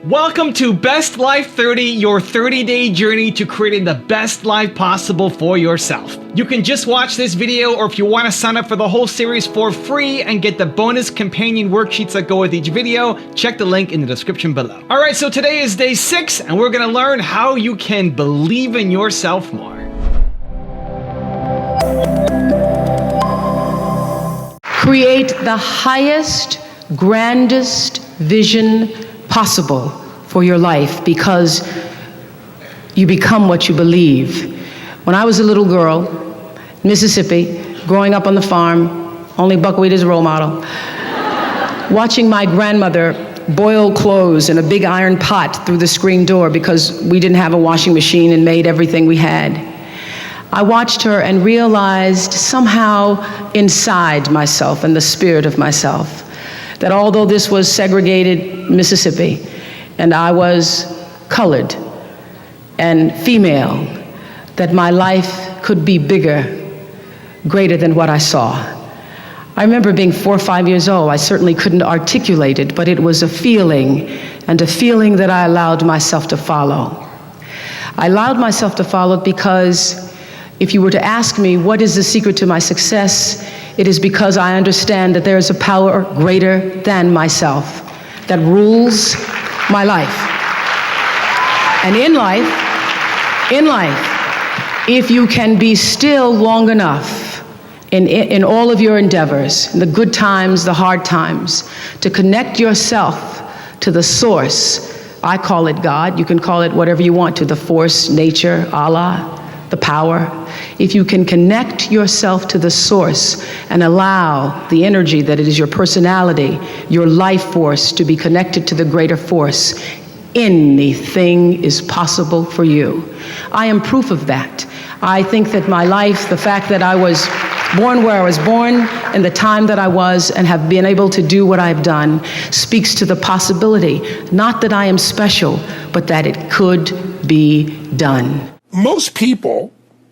Welcome to Best Life 30, your 30-day journey to creating the best life possible for yourself. You can just watch this video, or if you want to sign up for the whole series for free and get the bonus companion worksheets that go with each video, check the link in the description below. All right, so today is day 6, and we're going to learn how you can believe in yourself more. Create the highest, grandest vision possible for your life, because you become what you believe. When I was a little girl in Mississippi, growing up on the farm, only buckwheat as a role model, watching my grandmother boil clothes in a big iron pot through the screen door because we didn't have a washing machine and made everything we had. I watched her and realized somehow inside myself and the spirit of myself that although this was segregated Mississippi and I was colored and female, that my life could be bigger, greater than what I saw. I remember being 4 or 5 years old. I certainly couldn't articulate it, but it was a feeling, and a feeling that I allowed myself to follow. I allowed myself to follow it because if you were to ask me what is the secret to my success, it is because I understand that there is a power greater than myself that rules my life. And in life, if you can be still long enough in all of your endeavors, in the good times, the hard times, to connect yourself to the source, I call it God, you can call it whatever you want, to the force, nature, Allah, the power. If you can connect yourself to the source and allow the energy that it is your personality, your life force, to be connected to the greater force, anything is possible for you. I am proof of that. I think that my life, the fact that I was born where I was born and the time that I was and have been able to do what I've done, speaks to the possibility, not that I am special, but that it could be done. Most people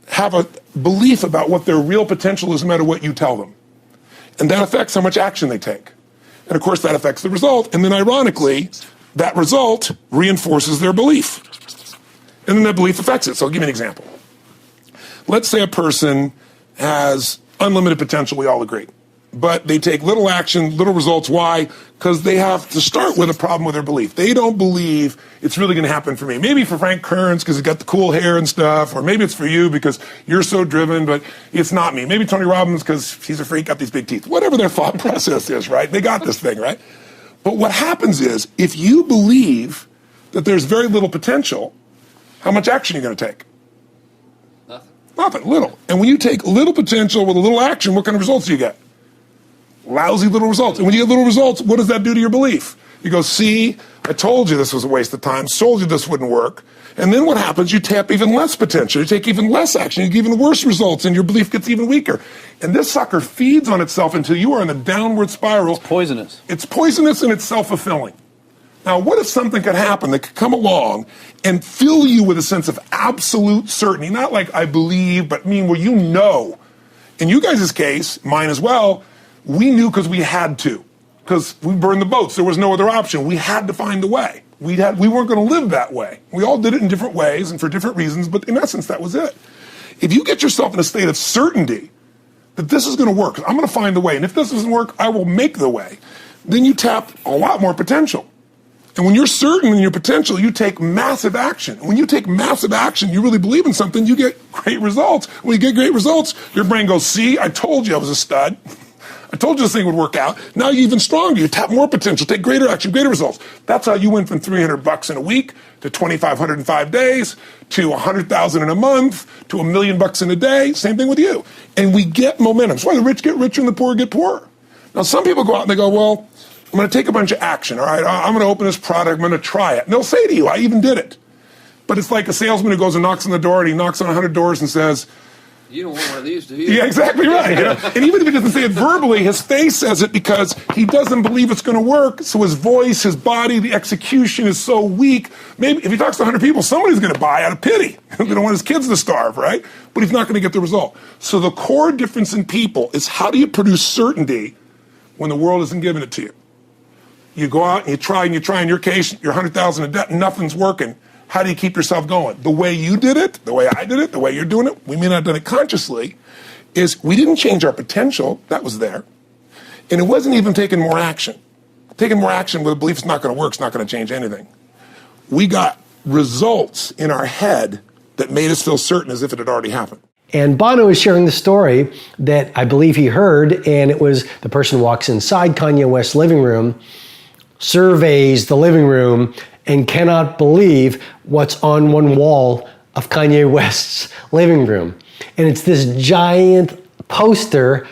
have a belief about what their real potential is no matter what you tell them. And that affects how much action they take. And of course that affects the result. And then ironically, that result reinforces their belief. And then that belief affects it. So I'll give you an example. Let's say a person has unlimited potential, we all agree. But they take little action, little results. Why? Because they have to start with a problem with their belief. They don't believe it's really going to happen for me. Maybe for Frank Kearns because he's got the cool hair and stuff, or maybe it's for you because you're so driven, but it's not me. Maybe Tony Robbins because he's a freak, got these big teeth. Whatever their thought process is, right? They got this thing, right? But what happens is, if you believe that there's very little potential, how much action are you going to take? Nothing, little. And when you take little potential with a little action, what kind of results do you get? Lousy little results. And when you get little results, what does that do to your belief? You go, see, I told you this was a waste of time, told you this wouldn't work. And then what happens? You tap even less potential. You take even less action. You get even worse results, and your belief gets even weaker. And this sucker feeds on itself until you are in a downward spiral. It's poisonous. It's poisonous and it's self-fulfilling. Now, what if something could happen that could come along and fill you with a sense of absolute certainty? Not like I believe, but where you know. In you guys' case, mine as well, we knew because we had to, because we burned the boats. There was no other option. We had to find a way. We weren't going to live that way. We all did it in different ways and for different reasons, but in essence, that was it. If you get yourself in a state of certainty that this is going to work, I'm going to find the way, and if this doesn't work, I will make the way, then you tap a lot more potential. And when you're certain in your potential, you take massive action. And when you take massive action, you really believe in something, you get great results. When you get great results, your brain goes, see, I told you I was a stud. I told you this thing would work out. Now you're even stronger. You tap more potential, take greater action, greater results. That's how you went from $300 in a week to $2,500 in 5 days to $100,000 in a month to $1 million in a day. Same thing with you. And we get momentum. That's why the rich get richer and the poor get poorer. Now some people go out and they go, well, I'm going to take a bunch of action. All right, I'm going to open this product. I'm going to try it. And they'll say to you, I even did it. But it's like a salesman who goes and knocks on the door, and he knocks on 100 doors and says, you don't want one of these, do you? Yeah, exactly right. You know? And even if he doesn't say it verbally, his face says it because he doesn't believe it's going to work. So his voice, his body, the execution is so weak. Maybe if he talks to 100 people, somebody's going to buy out of pity. They don't want his kids to starve, right? But he's not going to get the result. So the core difference in people is, how do you produce certainty when the world isn't giving it to you? You go out and you try, in your case, you're 100,000 in debt and nothing's working. How do you keep yourself going? The way you did it, the way I did it, the way you're doing it, we may not have done it consciously, is we didn't change our potential, that was there. And it wasn't even taking more action. Taking more action with a belief it's not going to work, it's not going to change anything. We got results in our head that made us feel certain as if it had already happened. And Bono is sharing the story that I believe he heard, and it was the person walks inside Kanye West's living room, surveys the living room, and cannot believe what's on one wall of Kanye West's living room. And it's this giant poster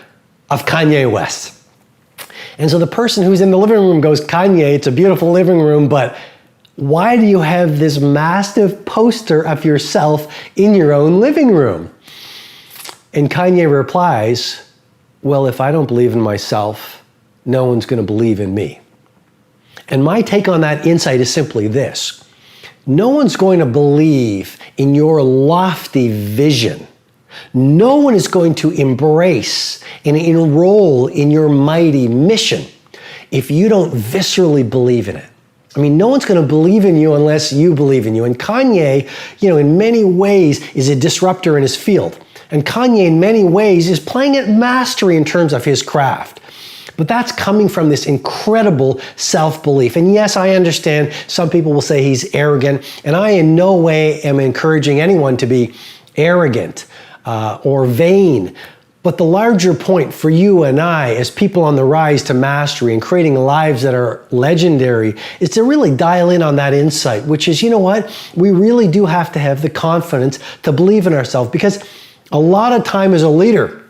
of Kanye West. And so the person who's in the living room goes, Kanye, it's a beautiful living room, but why do you have this massive poster of yourself in your own living room? And Kanye replies, well, if I don't believe in myself, no one's going to believe in me. And my take on that insight is simply this. No one's going to believe in your lofty vision. No one is going to embrace and enroll in your mighty mission if you don't viscerally believe in it. I mean, no one's going to believe in you unless you believe in you. And Kanye, in many ways is a disruptor in his field. And Kanye, in many ways, is playing at mastery in terms of his craft. But that's coming from this incredible self-belief. And yes, I understand some people will say he's arrogant, and I in no way am encouraging anyone to be arrogant or vain. But the larger point for you and I, as people on the rise to mastery and creating lives that are legendary, is to really dial in on that insight, which is, you know what? We really do have to have the confidence to believe in ourselves, because a lot of time as a leader,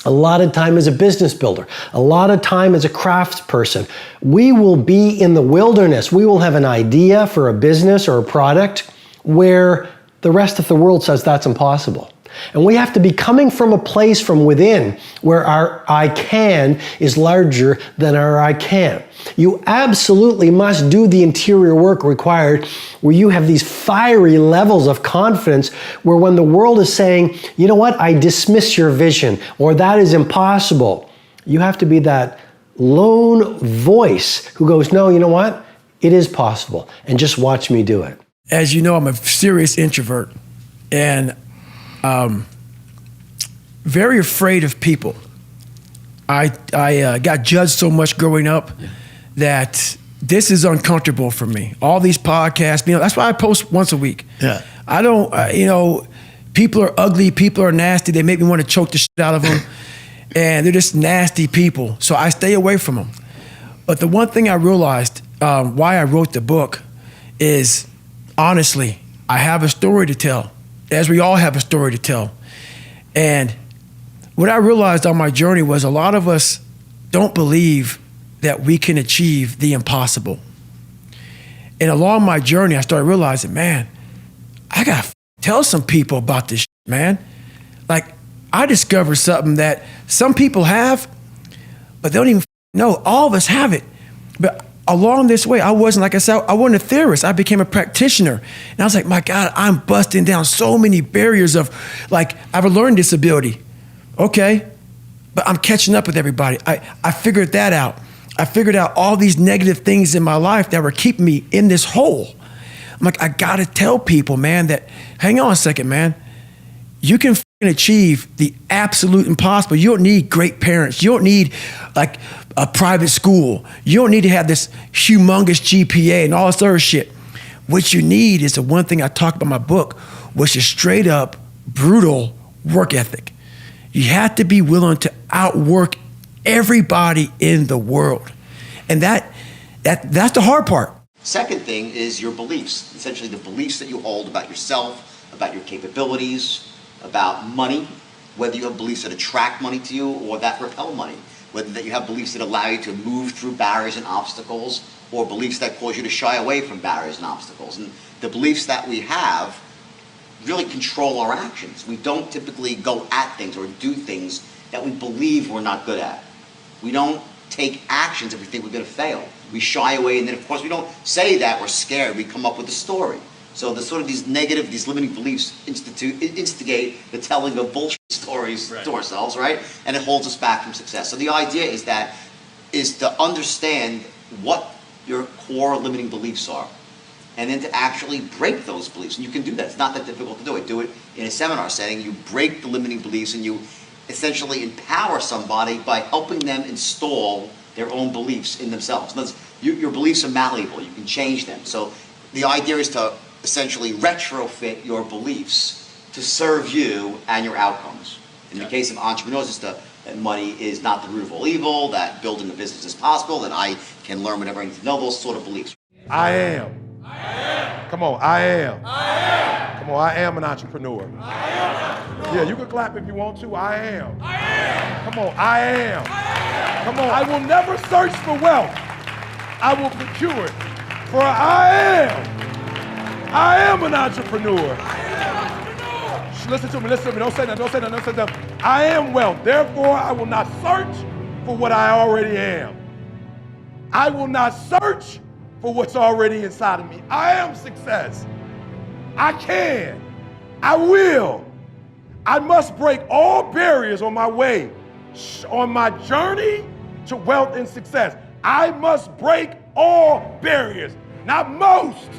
a lot of time as a business builder, a lot of time as a craftsperson, we will be in the wilderness. We will have an idea for a business or a product where the rest of the world says that's impossible. And we have to be coming from a place from within where our I can is larger than our I can. You absolutely must do the interior work required where you have these fiery levels of confidence where when the world is saying, you know what, I dismiss your vision or that is impossible, you have to be that lone voice who goes, no, you know what, it is possible, and just watch me do it. As you know, I'm a serious introvert and very afraid of people. I got judged so much growing up that this is uncomfortable for me. All these podcasts, that's why I post once a week. Yeah. I don't, people are ugly, people are nasty. They make me want to choke the shit out of them. And they're just nasty people. So I stay away from them. But the one thing I realized why I wrote the book is, honestly, I have a story to tell, as we all have a story to tell. And what I realized on my journey was a lot of us don't believe that we can achieve the impossible. And along my journey, I started realizing, man, I got to tell some people about this shit, man. Like, I discovered something that some people have, but they don't even know. All of us have it. But along this way, I wasn't, like I said, I wasn't a theorist. I became a practitioner. And I was like, my God, I'm busting down so many barriers of, like, I have a learning disability. Okay, but I'm catching up with everybody. I figured that out. I figured out all these negative things in my life that were keeping me in this hole. I'm like, I gotta tell people, man, that, hang on a second, man. You can achieve the absolute impossible. You don't need great parents. You don't need like a private school. You don't need to have this humongous GPA and all this other shit. What you need is the one thing I talk about in my book, which is straight up brutal work ethic. You have to be willing to outwork everybody in the world. And that's the hard part. Second thing is your beliefs, essentially the beliefs that you hold about yourself, about your capabilities, about money, whether you have beliefs that attract money to you or that repel money, whether that you have beliefs that allow you to move through barriers and obstacles or beliefs that cause you to shy away from barriers and obstacles. And the beliefs that we have really control our actions. We don't typically go at things or do things that we believe we're not good at. We don't take actions if we think we're going to fail. We shy away, and then of course we don't say that we're scared. We come up with a story. So the sort of these negative, these limiting beliefs instigate the telling of bullshit stories to ourselves, right? And it holds us back from success. So the idea is to understand what your core limiting beliefs are, and then to actually break those beliefs. And you can do that. It's not that difficult to do it. Do it in a seminar setting. You break the limiting beliefs and you essentially empower somebody by helping them install their own beliefs in themselves. In other words, your beliefs are malleable. You can change them. So the idea is to essentially retrofit your beliefs to serve you and your outcomes. In the case of entrepreneurs, it's that money is not the root of all evil, that building a business is possible, that I can learn whatever I need to know, those sort of beliefs. I am. Come on, I am. Come on, I am an entrepreneur. Yeah, you can clap if you want to. I am. Come on, I am. Come on, I will never search for wealth. I will procure it. For I am an entrepreneur. Listen to me, don't say that. I am wealth, therefore I will not search for what I already am. I will not search for what's already inside of me. I am success. I can. I will. I must break all barriers on my way, on my journey to wealth and success. I must break all barriers. Not most,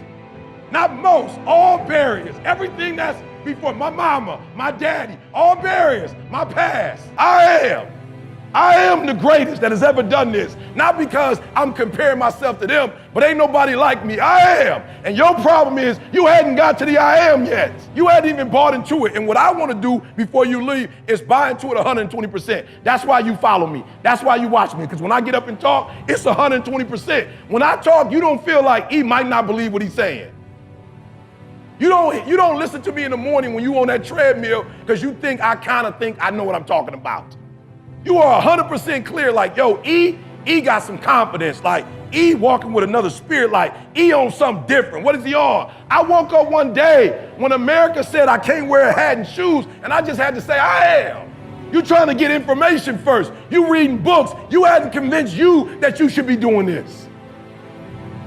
all barriers. Everything that's before my mama, my daddy, all barriers, my past. I am the greatest that has ever done this. Not because I'm comparing myself to them, but ain't nobody like me. I am. And your problem is you hadn't got to the I am yet. You hadn't even bought into it. And what I want to do before you leave is buy into it 120%. That's why you follow me. That's why you watch me. Because when I get up and talk, it's 120%. When I talk, you don't feel like he might not believe what he's saying. You don't listen to me in the morning when you on that treadmill because you think I know what I'm talking about. You are 100% clear, like, yo, E got some confidence, like E walking with another spirit, like E on something different. What is he on? I woke up one day when America said I can't wear a hat and shoes, and I just had to say I am. You trying to get information first. You reading books. You hadn't convinced you that you should be doing this.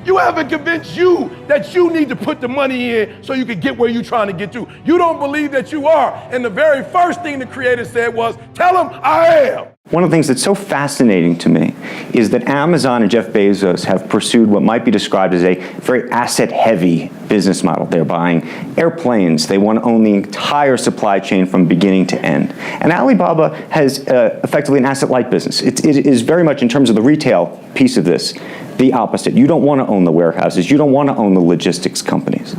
You haven't convinced you that you need to put the money in so you can get where you're trying to get to. You don't believe that you are. And the very first thing the Creator said was, tell him I am. One of the things that's so fascinating to me is that Amazon and Jeff Bezos have pursued what might be described as a very asset-heavy business model. They're buying airplanes. They want to own the entire supply chain from beginning to end. And Alibaba has effectively an asset-light business. It is very much, in terms of the retail piece of this, the opposite. You don't want to own the warehouses. You don't want to own the logistics companies.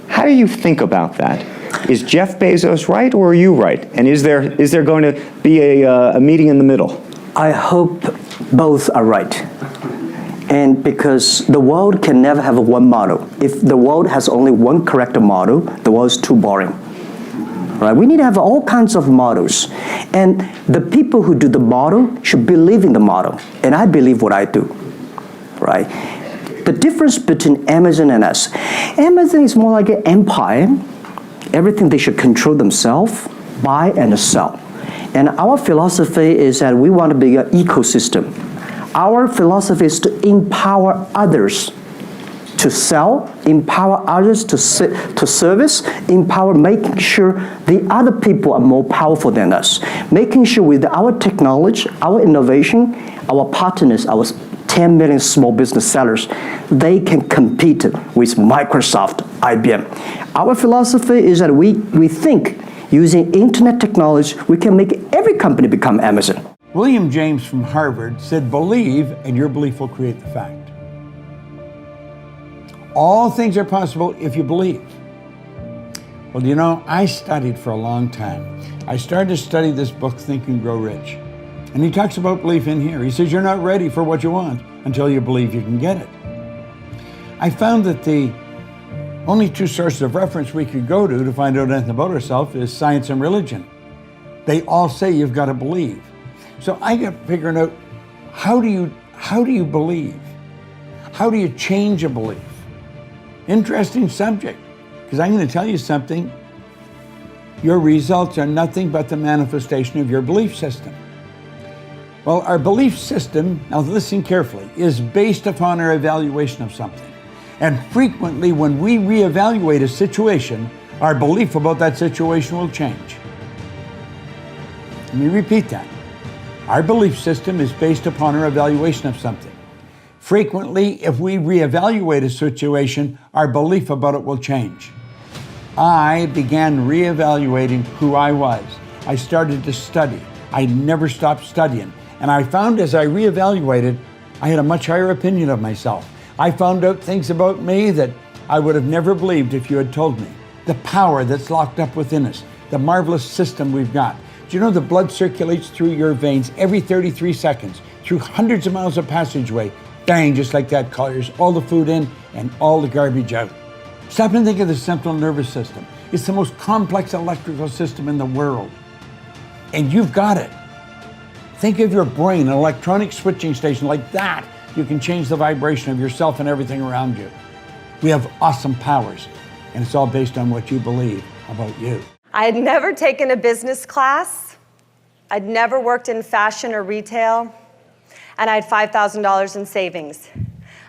How do you think about that? Is Jeff Bezos right, or are you right? And is there going to be a meeting in the middle? I hope both are right. And because the world can never have one model. If the world has only one correct model, the world's too boring. Right? We need to have all kinds of models. And the people who do the model should believe in the model. And I believe what I do. Right? The difference between Amazon and us. Amazon is more like an empire. Everything they should control themselves, buy and sell. And our philosophy is that we want to be an ecosystem. Our philosophy is to empower others to sell, empower others to service, empower making sure the other people are more powerful than us. Making sure with our technology, our innovation, our partners, our 10 million small business sellers, they can compete with Microsoft, IBM. Our philosophy is that we think using internet technology, we can make every company become Amazon. William James from Harvard said, believe and your belief will create the fact. All things are possible if you believe. Well, you know, I studied for a long time. I started to study this book, Think and Grow Rich. And he talks about belief in here. He says, you're not ready for what you want until you believe you can get it. I found that the only two sources of reference we could go to find out anything about ourselves is science and religion. They all say you've got to believe. So I got figuring out, how do you believe? How do you change a belief? Interesting subject, because I'm going to tell you something. Your results are nothing but the manifestation of your belief system. Well, our belief system, now listen carefully, is based upon our evaluation of something. And frequently when we reevaluate a situation, our belief about that situation will change. Let me repeat that. Our belief system is based upon our evaluation of something. Frequently, if we reevaluate a situation, our belief about it will change. I began reevaluating who I was. I started to study. I never stopped studying. And I found as I reevaluated, I had a much higher opinion of myself. I found out things about me that I would have never believed if you had told me. The power that's locked up within us, the marvelous system we've got. Do you know the blood circulates through your veins every 33 seconds, through hundreds of miles of passageway? Bang, just like that, clears all the food in and all the garbage out. Stop and think of the central nervous system. It's the most complex electrical system in the world. And you've got it. Think of your brain, an electronic switching station like that. You can change the vibration of yourself and everything around you. We have awesome powers, and it's all based on what you believe about you. I had never taken a business class. I'd never worked in fashion or retail, and I had $5,000 in savings.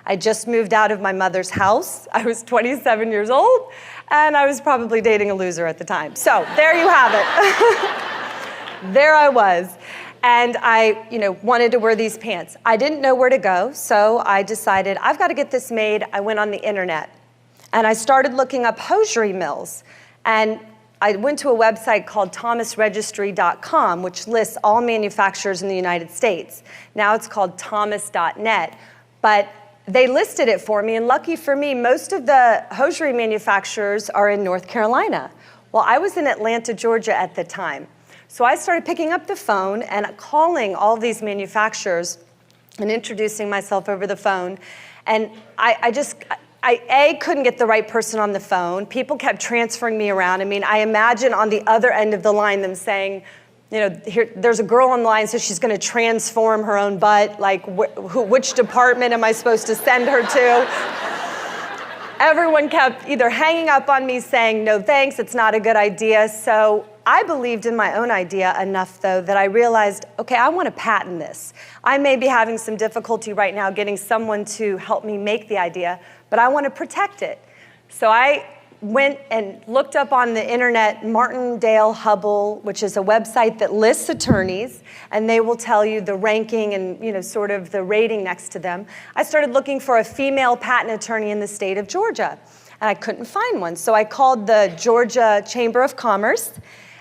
I just moved out of my mother's house. I was 27 years old, and I was probably dating a loser at the time. So there you have it. There I was. And I, wanted to wear these pants. I didn't know where to go, so I decided I've got to get this made. I went on the internet, and I started looking up hosiery mills. And I went to a website called thomasregistry.com, which lists all manufacturers in the United States. Now it's called thomas.net. But they listed it for me, and lucky for me, most of the hosiery manufacturers are in North Carolina. Well, I was in Atlanta, Georgia at the time. So I started picking up the phone and calling all these manufacturers and introducing myself over the phone. And I couldn't get the right person on the phone. People kept transferring me around. I mean, I imagine on the other end of the line them saying, there's a girl on the line, so she's going to transform her own butt. Like, which department am I supposed to send her to? Everyone kept either hanging up on me saying, no thanks, it's not a good idea. So I believed in my own idea enough, though, that I realized, okay, I want to patent this. I may be having some difficulty right now getting someone to help me make the idea, but I want to protect it. So I went and looked up on the internet Martindale-Hubbell, which is a website that lists attorneys, and they will tell you the ranking and sort of the rating next to them. I started looking for a female patent attorney in the state of Georgia, and I couldn't find one. So I called the Georgia Chamber of Commerce,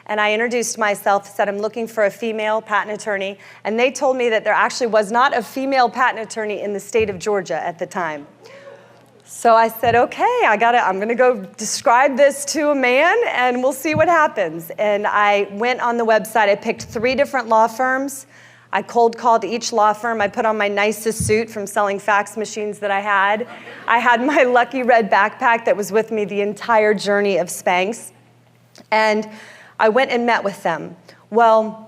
and I introduced myself, said I'm looking for a female patent attorney, and they told me that there actually was not a female patent attorney in the state of Georgia at the time. So I said, okay, I'm going to go describe this to a man, and we'll see what happens. And I went on the website. I picked 3 different law firms. I cold called each law firm. I put on my nicest suit from selling fax machines that I had. I had my lucky red backpack that was with me the entire journey of Spanx. And I went and met with them. Well,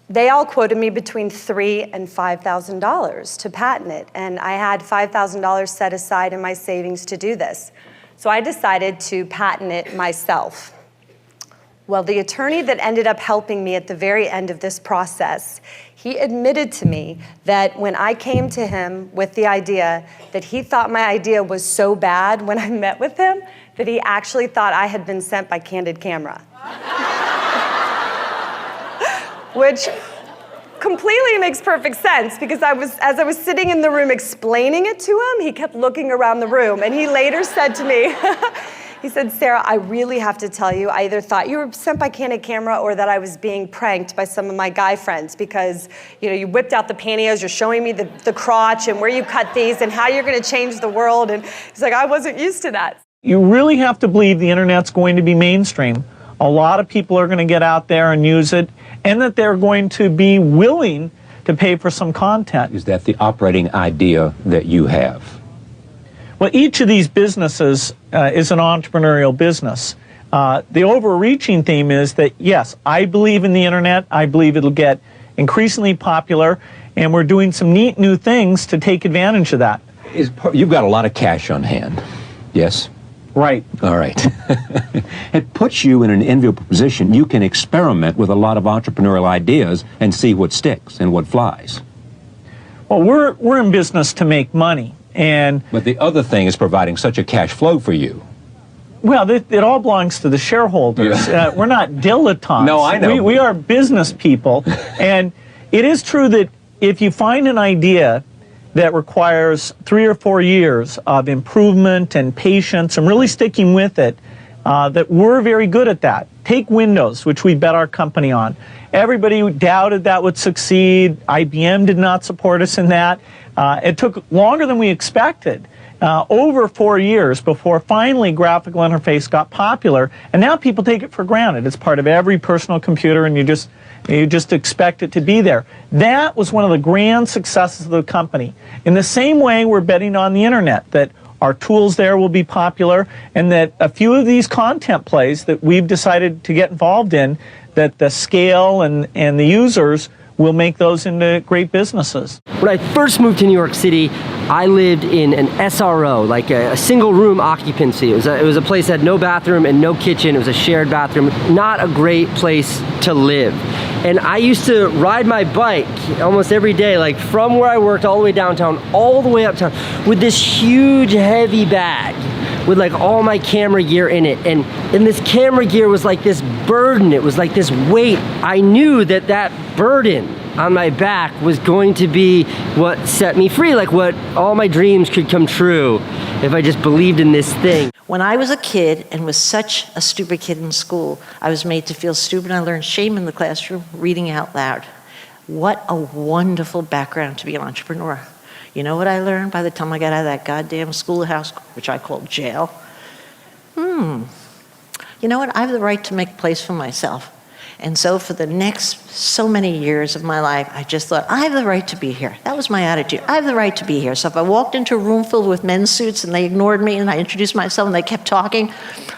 they all quoted me between $3,000 and $5,000 to patent it, and I had $5,000 set aside in my savings to do this. So I decided to patent it myself. Well, the attorney that ended up helping me at the very end of this process, he admitted to me that when I came to him with the idea, that he thought my idea was so bad when I met with him, that he actually thought I had been sent by Candid Camera. Which completely makes perfect sense, because as I was sitting in the room explaining it to him, he kept looking around the room, and he later said to me, he said, Sarah, I really have to tell you, I either thought you were sent by Candid Camera or that I was being pranked by some of my guy friends, because you whipped out the pantyhose, you're showing me the crotch and where you cut these and how you're going to change the world. And he's like, I wasn't used to that. You really have to believe the internet's going to be mainstream. A lot of people are going to get out there and use it, and that they're going to be willing to pay for some content. Is that the operating idea that you have? Well, each of these businesses is an entrepreneurial business. The overreaching theme is that, yes, I believe in the internet. I believe it'll get increasingly popular, and we're doing some neat new things to take advantage of that. You've got a lot of cash on hand, yes? Right. All right. It puts you in an enviable position. You can experiment with a lot of entrepreneurial ideas and see what sticks and what flies. Well, we're in business to make money, but the other thing is providing such a cash flow for you. Well, it all belongs to the shareholders. Yeah. We're not dilettantes. No, I know. We are business people, and it is true that if you find an idea that requires 3 or 4 years of improvement and patience and really sticking with it, that we're very good at that. Take Windows, which we bet our company on. Everybody doubted that would succeed. IBM did not support us in that. It took longer than we expected, over 4 years before finally graphical interface got popular, and now people take it for granted. It's part of every personal computer, and you just expect it to be there. That was one of the grand successes of the company. In the same way, we're betting on the internet, that our tools there will be popular, and that a few of these content plays that we've decided to get involved in, that the scale and the users will make those into great businesses. When I first moved to New York City, I lived in an SRO, like a single room occupancy. It was a place that had no bathroom and no kitchen. It was a shared bathroom. Not a great place to live. And I used to ride my bike almost every day, like from where I worked all the way downtown, all the way uptown, with this huge heavy bag with like all my camera gear in it. And this camera gear was like this burden. It was like this weight. I knew that that burden on my back was going to be what set me free, like what all my dreams could come true if I just believed in this thing. When I was a kid and was such a stupid kid in school, I was made to feel stupid. I learned shame in the classroom, reading out loud. What a wonderful background to be an entrepreneur. You know what I learned by the time I got out of that goddamn schoolhouse, which I called jail? You know what? I have the right to make a place for myself. And so for the next so many years of my life, I just thought, I have the right to be here. That was my attitude. I have the right to be here. So if I walked into a room filled with men's suits and they ignored me and I introduced myself and they kept talking,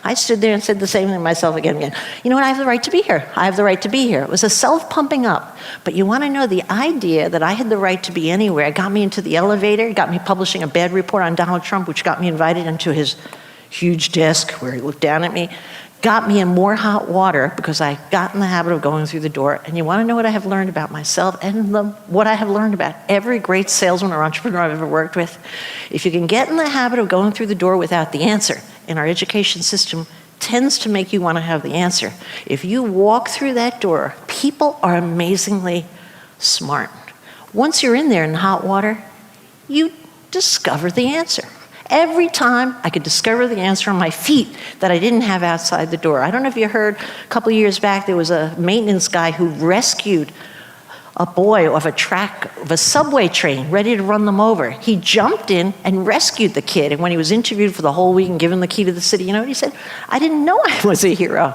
I stood there and said the same thing to myself again and again. You know what? I have the right to be here. I have the right to be here. It was a self-pumping up. But you want to know, the idea that I had the right to be anywhere got me into the elevator, got me publishing a bad report on Donald Trump, which got me invited into his huge desk where he looked down at me, got me in more hot water because I got in the habit of going through the door. And you want to know what I have learned about myself and what I have learned about every great salesman or entrepreneur I've ever worked with? If you can get in the habit of going through the door without the answer, and our education system tends to make you want to have the answer. If you walk through that door, people are amazingly smart. Once you're in there in hot water, you discover the answer. Every time I could discover the answer on my feet that I didn't have outside the door. I don't know if you heard, a couple of years back, there was a maintenance guy who rescued a boy off a subway train, ready to run them over. He jumped in and rescued the kid. And when he was interviewed for the whole week and given the key to the city, you know what he said? I didn't know I was a hero.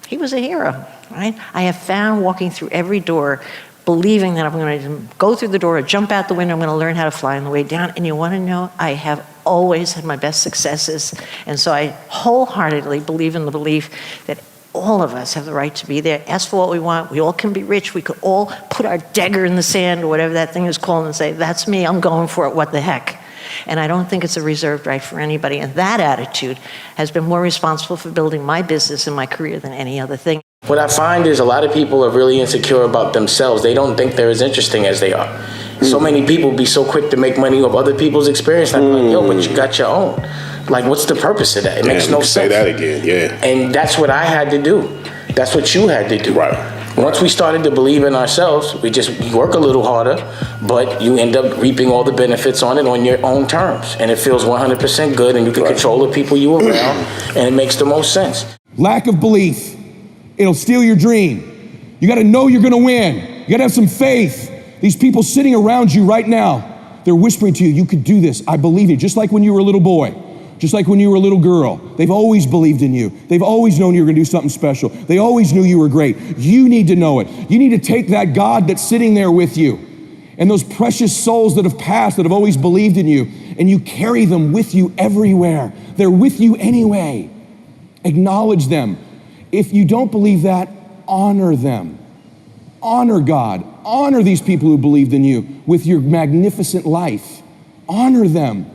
He was a hero, right? I have found walking through every door, believing that I'm going to go through the door or jump out the window, I'm going to learn how to fly on the way down. And you want to know, I have always had my best successes. And so I wholeheartedly believe in the belief that all of us have the right to be there. Ask for what we want. We all can be rich. We could all put our dagger in the sand or whatever that thing is called and say, that's me, I'm going for it, what the heck. And I don't think it's a reserved right for anybody. And that attitude has been more responsible for building my business and my career than any other thing. What I find is a lot of people are really insecure about themselves. They don't think they're as interesting as they are. So many people be so quick to make money off other people's experience. Like, yo, but you got your own. Like, what's the purpose of that? It makes no sense. Say that again, yeah. And that's what I had to do. That's what you had to do. Right. Once we started to believe in ourselves, we work a little harder, but you end up reaping all the benefits on it on your own terms. And it feels 100% good, and you can control the people you around, and it makes the most sense. Lack of belief. It'll steal your dream. You got to know you're going to win. You got to have some faith. These people sitting around you right now, they're whispering to you, you could do this. I believe you. Just like when you were a little boy, just like when you were a little girl. They've always believed in you. They've always known you were going to do something special. They always knew you were great. You need to know it. You need to take that God that's sitting there with you and those precious souls that have passed, that have always believed in you, and you carry them with you everywhere. They're with you anyway. Acknowledge them. If you don't believe that, honor them. Honor God. Honor these people who believed in you with your magnificent life. Honor them.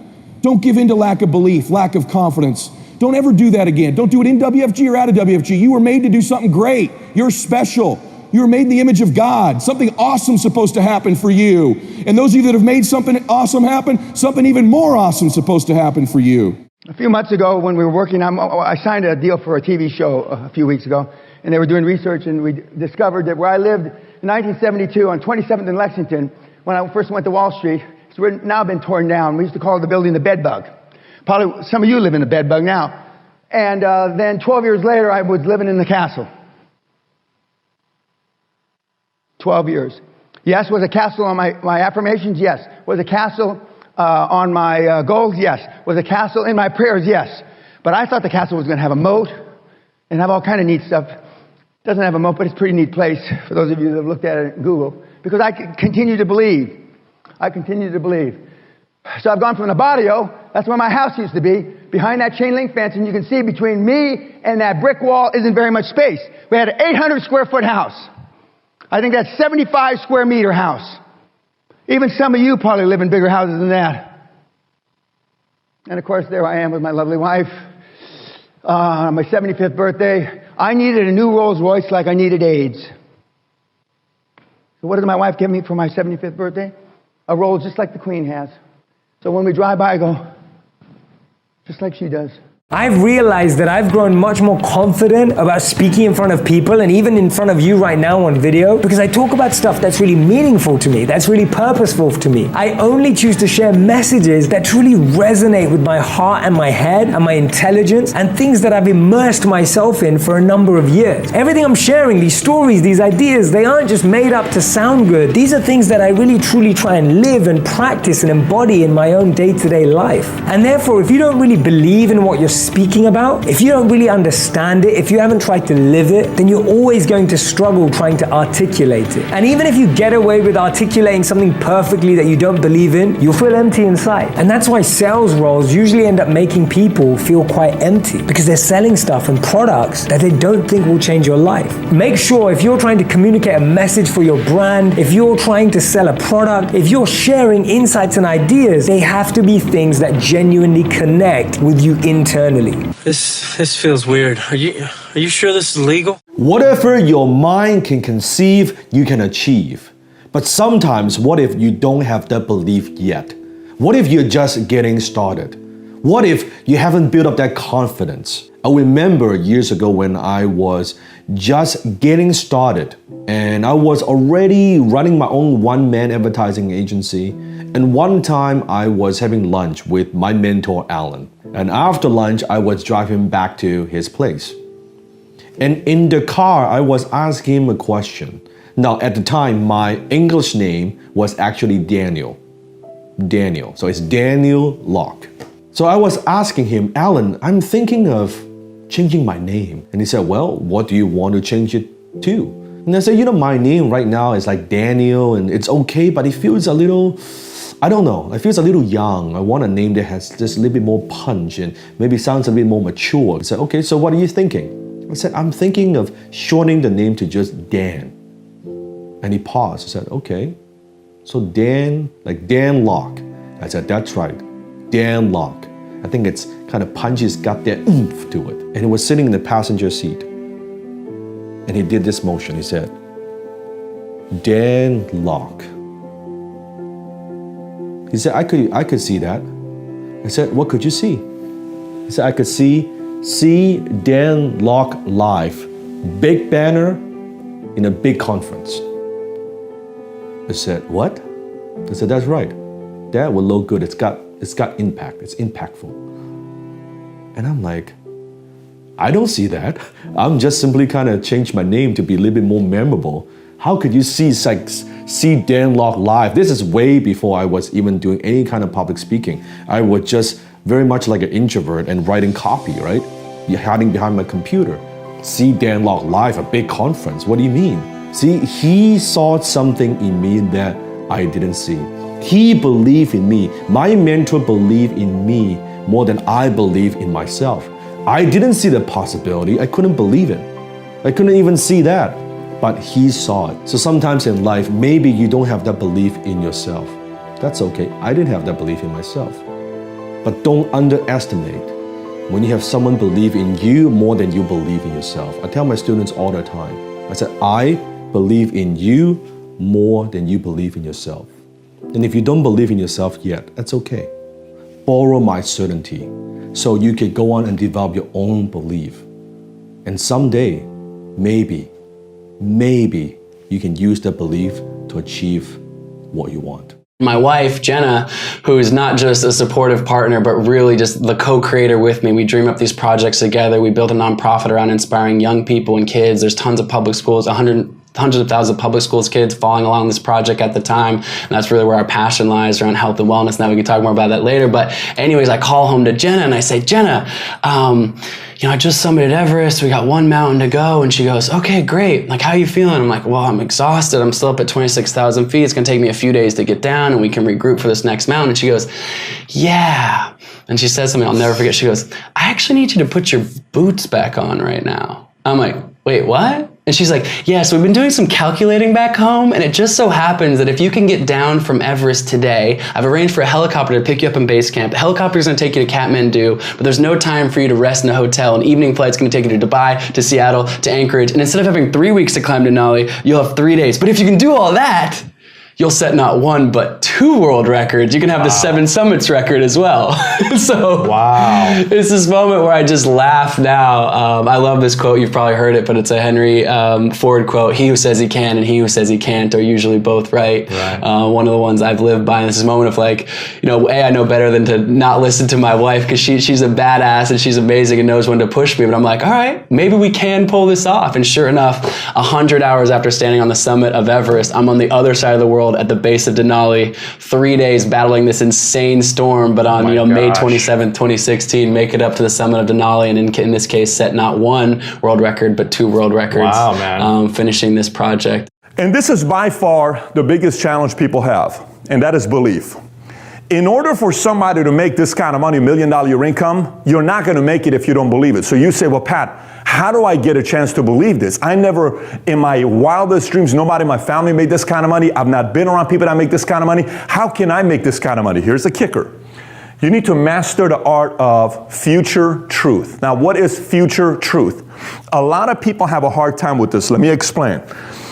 Don't give in to lack of belief, lack of confidence. Don't ever do that again. Don't do it in WFG or out of WFG. You were made to do something great. You're special. You were made in the image of God. Something awesome's supposed to happen for you. And those of you that have made something awesome happen, something even more awesome's supposed to happen for you. A few months ago when we were working, I signed a deal for a TV show a few weeks ago, and they were doing research, and we discovered that where I lived in 1972 on 27th and Lexington when I first went to Wall Street. It's now been torn down. We used to call the building the Bed Bug. Probably some of you live in the Bed Bug now. And then 12 years later, I was living in the castle. 12 years. Yes, was a castle on my affirmations? Yes. Was a castle on my goals? Yes. Was a castle in my prayers? Yes. But I thought the castle was going to have a moat and have all kind of neat stuff. It doesn't have a moat, but it's a pretty neat place for those of you that have looked at it in Google. Because I continue to believe. I continue to believe. So I've gone from the barrio, that's where my house used to be, behind that chain link fence, and you can see between me and that brick wall isn't very much space. We had an 800 square foot house. I think that's 75 square meter house. Even some of you probably live in bigger houses than that. And of course, there I am with my lovely wife on my 75th birthday. I needed a new Rolls Royce like I needed AIDS. So what did my wife give me for my 75th birthday? A Rolls just like the Queen has. So when we drive by, I go, just like she does. I've realized that I've grown much more confident about speaking in front of people and even in front of you right now on video because I talk about stuff that's really meaningful to me, that's really purposeful to me. I only choose to share messages that truly resonate with my heart and my head and my intelligence and things that I've immersed myself in for a number of years. Everything I'm sharing, these stories, these ideas, they aren't just made up to sound good. These are things that I really truly try and live and practice and embody in my own day-to-day life. And therefore, if you don't really believe in what you're speaking about, if you don't really understand it, if you haven't tried to live it, then you're always going to struggle trying to articulate it. And even if you get away with articulating something perfectly that you don't believe in, you'll feel empty inside. And that's why sales roles usually end up making people feel quite empty because they're selling stuff and products that they don't think will change your life. Make sure if you're trying to communicate a message for your brand, if you're trying to sell a product, if you're sharing insights and ideas, they have to be things that genuinely connect with you internally. This feels weird. Are you sure this is legal? Whatever your mind can conceive, you can achieve. But sometimes, what if you don't have that belief yet? What if you're just getting started? What if you haven't built up that confidence? I remember years ago when I was just getting started and I was already running my own one-man advertising agency. And one time I was having lunch with my mentor, Alan. And after lunch, I was driving back to his place. And in the car, I was asking him a question. Now, at the time, my English name was actually Daniel. Daniel. So it's Daniel Locke. So I was asking him, Alan, I'm thinking of changing my name. And he said, well, what do you want to change it to? And I said, my name right now is like Daniel and it's okay, but it feels a little, I don't know, it feels a little young. I want a name that has just a little bit more punch and maybe sounds a bit more mature. He said, okay, so what are you thinking? I said, I'm thinking of shortening the name to just Dan. And he paused. He said, okay, so Dan, like Dan Locke. I said, that's right, Dan Locke. I think it's kind of punchy, it's got that oomph to it. And he was sitting in the passenger seat. And he did this motion. He said, Dan Locke. He said, I could see that. I said, what could you see? He said, I could see Dan Locke live. Big banner in a big conference. I said, what? I said, that's right. That will look good. It's got impact. It's impactful. And I'm like, I don't see that. I'm just simply kind of changed my name to be a little bit more memorable. How could you see Dan Locke live? This is way before I was even doing any kind of public speaking. I was just very much like an introvert and writing copy, right? You're hiding behind my computer. See Dan Locke live, a big conference. What do you mean? See, he saw something in me that I didn't see. He believed in me. My mentor believed in me more than I believe in myself. I didn't see the possibility. I couldn't believe it. I couldn't even see that. But he saw it. So sometimes in life, maybe you don't have that belief in yourself. That's okay. I didn't have that belief in myself. But don't underestimate when you have someone believe in you more than you believe in yourself. I tell my students all the time. I said, I believe in you more than you believe in yourself. And if you don't believe in yourself yet, that's okay. Borrow my certainty so you can go on and develop your own belief. And someday, maybe you can use that belief to achieve what you want. My wife, Jenna, who is not just a supportive partner, but really just the co-creator with me. We dream up these projects together. We build a nonprofit around inspiring young people and kids. There's tons of public schools, hundreds of thousands of public schools kids following along this project at the time. And that's really where our passion lies, around health and wellness. Now we can talk more about that later. But anyways, I call home to Jenna and I say, Jenna, I just summited Everest. We got one mountain to go. And she goes, okay, great. Like, how are you feeling? I'm like, well, I'm exhausted. I'm still up at 26,000 feet. It's going to take me a few days to get down and we can regroup for this next mountain. And she goes, yeah. And she says something I'll never forget. She goes, I actually need you to put your boots back on right now. I'm like, wait, what? And she's like, yeah, so we've been doing some calculating back home, and it just so happens that if you can get down from Everest today, I've arranged for a helicopter to pick you up in base camp. The helicopter's gonna take you to Kathmandu, but there's no time for you to rest in a hotel. An evening flight's gonna take you to Dubai, to Seattle, to Anchorage, and instead of having 3 weeks to climb Denali, you'll have 3 days. But if you can do all that, you'll set not one, but 2 world records. You can have the 7 summits record as well. So wow, it's this moment where I just laugh now. I love this quote. You've probably heard it, but it's a Henry Ford quote. He who says he can and he who says he can't are usually both right. One of the ones I've lived by. And this is a moment of like, I know better than to not listen to my wife because she's a badass and she's amazing and knows when to push me. But I'm like, all right, maybe we can pull this off. And sure enough, 100 hours after standing on the summit of Everest, I'm on the other side of the world at the base of Denali, 3 days battling this insane storm, but on May 27th, 2016, make it up to the summit of Denali, and in this case, set not 1 world record, but 2 world records. Wow, man. Finishing this project. And this is by far the biggest challenge people have, and that is belief. In order for somebody to make this kind of money, $1 million your income, you're not going to make it if you don't believe it. So you say, well, Pat, how do I get a chance to believe this? I never, in my wildest dreams, nobody in my family made this kind of money. I've not been around people that make this kind of money. How can I make this kind of money? Here's the kicker. You need to master the art of future truth. Now, what is future truth? A lot of people have a hard time with this. Let me explain.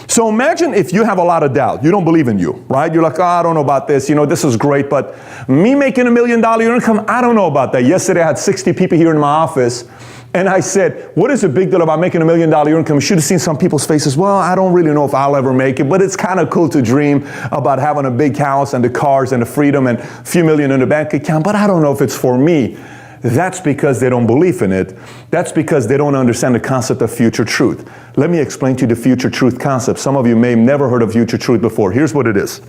So imagine if you have a lot of doubt. You don't believe in you, right? You're like, oh, I don't know about this. This is great, but me making $1 million income, I don't know about that. Yesterday, I had 60 people here in my office, and I said, what is the big deal about making $1 million income? You should have seen some people's faces. Well, I don't really know if I'll ever make it, but it's kind of cool to dream about having a big house and the cars and the freedom and a few million in the bank account, but I don't know if it's for me. That's because they don't believe in it. That's because they don't understand the concept of future truth. Let me explain to you the future truth concept. Some of you may have never heard of future truth before. Here's what it is.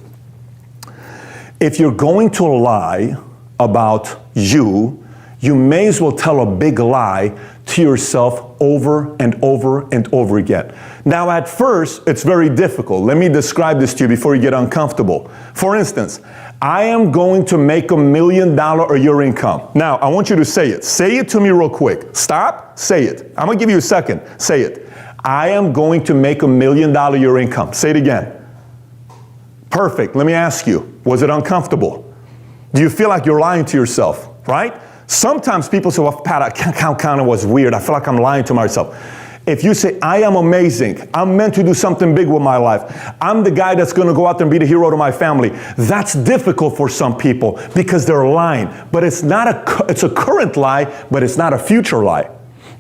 If you're going to lie about you, you may as well tell a big lie to yourself over and over and over again. Now, at first, it's very difficult. Let me describe this to you before you get uncomfortable. For instance, I am going to make $1 million a year income. Now, I want you to say it. Say it to me real quick. Stop. Say it. I'm going to give you a second. Say it. I am going to make $1 million a year income. Say it again. Perfect. Let me ask you, was it uncomfortable? Do you feel like you're lying to yourself, right? Sometimes people say, well, Pat, I kind of was weird. I feel like I'm lying to myself. If you say, I am amazing, I'm meant to do something big with my life, I'm the guy that's going to go out there and be the hero to my family, that's difficult for some people because they're lying. But it's a current lie, but it's not a future lie.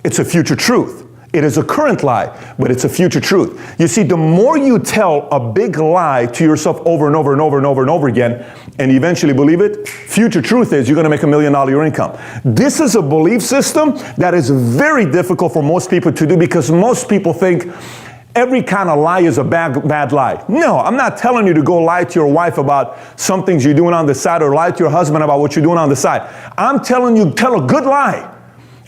It's a future truth. It is a current lie, but it's a future truth. You see, the more you tell a big lie to yourself over and over and over and over and over again, and eventually believe it, future truth is you're going to make $1 million a year income. This is a belief system that is very difficult for most people to do because most people think every kind of lie is a bad lie. No, I'm not telling you to go lie to your wife about some things you're doing on the side or lie to your husband about what you're doing on the side. I'm telling you, tell a good lie.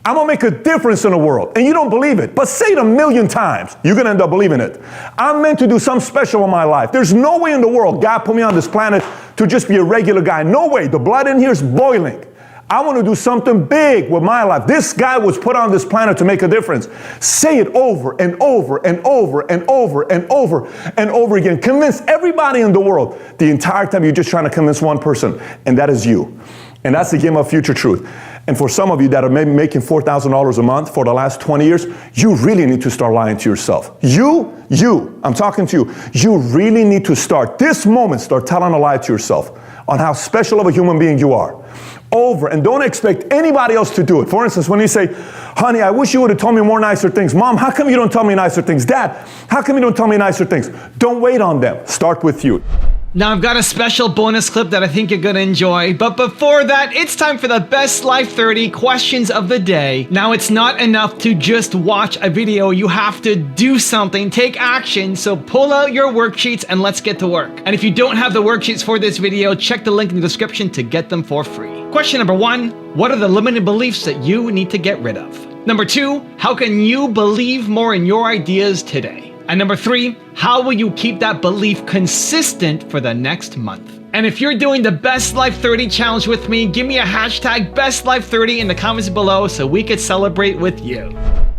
I'm going to make a difference in the world. And you don't believe it. But say it 1,000,000 times. You're going to end up believing it. I'm meant to do something special in my life. There's no way in the world God put me on this planet to just be a regular guy. No way. The blood in here is boiling. I want to do something big with my life. This guy was put on this planet to make a difference. Say it over and over and over and over and over and over again. Convince everybody in the world. The entire time you're just trying to convince one person. And that is you. And that's the game of future truth. And for some of you that are maybe making $4,000 a month for the last 20 years, you really need to start lying to yourself. I'm talking to you. You really need to start this moment, start telling a lie to yourself on how special of a human being you are. Over, and don't expect anybody else to do it. For instance, when you say, honey, I wish you would have told me more nicer things. Mom, how come you don't tell me nicer things? Dad, how come you don't tell me nicer things? Don't wait on them. Start with you. Now I've got a special bonus clip that I think you're gonna enjoy, but before that, it's time for the best Life 30 questions of the day. Now it's not enough to just watch a video, you have to do something, take action, so pull out your worksheets and let's get to work. And if you don't have the worksheets for this video, check the link in the description to get them for free. Question number 1, what are the limiting beliefs that you need to get rid of? Number 2, how can you believe more in your ideas today? And number 3, how will you keep that belief consistent for the next month? And if you're doing the Best Life 30 challenge with me, give me a hashtag BestLife30 in the comments below so we could celebrate with you.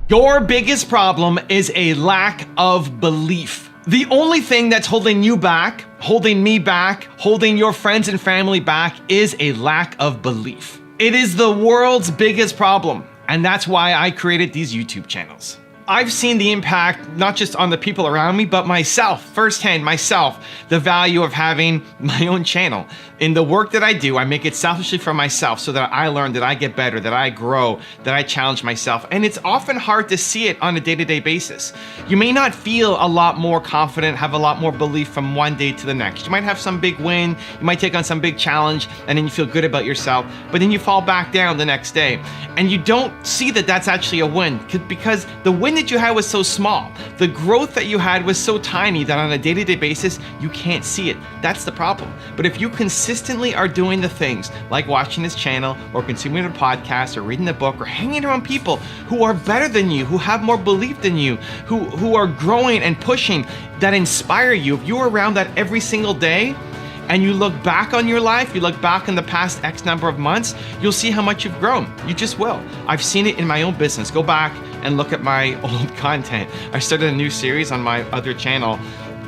Your biggest problem is a lack of belief. The only thing that's holding you back, holding me back, holding your friends and family back is a lack of belief. It is the world's biggest problem, and that's why I created these YouTube channels. I've seen the impact, not just on the people around me, but myself, firsthand, the value of having my own channel. In the work that I do, I make it selfishly for myself so that I learn, that I get better, that I grow, that I challenge myself. And it's often hard to see it on a day-to-day basis. You may not feel a lot more confident, have a lot more belief from one day to the next. You might have some big win, you might take on some big challenge, and then you feel good about yourself, but then you fall back down the next day. And you don't see that that's actually a win, because the win that you had was so small. The growth that you had was so tiny that on a day-to-day basis, you can't see it. That's the problem. But if you consistently are doing the things like watching this channel or consuming a podcast or reading a book or hanging around people who are better than you, who have more belief than you, who are growing and pushing, that inspire you, if you're around that every single day, and you look back on your life, you look back in the past X number of months, you'll see how much you've grown. You just will. I've seen it in my own business. Go back and look at my old content. I started a new series on my other channel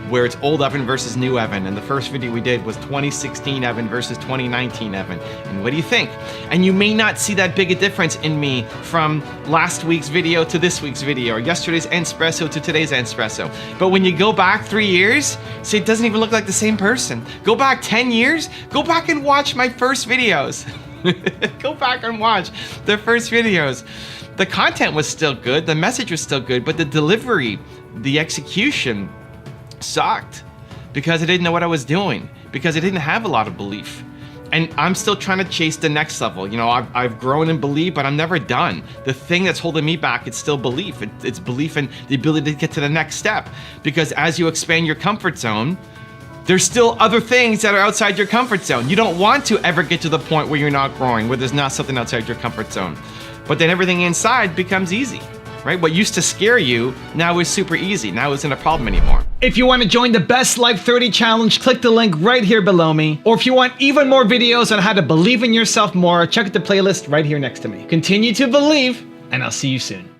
where it's old Evan versus new Evan. And the first video we did was 2016 Evan versus 2019 Evan. And what do you think? And you may not see that big a difference in me from last week's video to this week's video, or yesterday's Espresso to today's Espresso. But when you go back 3 years, see, it doesn't even look like the same person. Go back 10 years, go back and watch my first videos. Go back and watch the first videos. The content was still good, the message was still good, but the delivery, the execution sucked because I didn't know what I was doing, because I didn't have a lot of belief. And I'm still trying to chase the next level. You know, I've grown in belief, but I'm never done. The thing that's holding me back, it's still belief. It's belief in the ability to get to the next step. Because as you expand your comfort zone, there's still other things that are outside your comfort zone. You don't want to ever get to the point where you're not growing, where there's not something outside your comfort zone. But then everything inside becomes easy. Right? What used to scare you now is super easy. Now isn't a problem anymore. If you want to join the Best Life 30 challenge, click the link right here below me. Or if you want even more videos on how to believe in yourself more, check out the playlist right here next to me. Continue to believe, and I'll see you soon.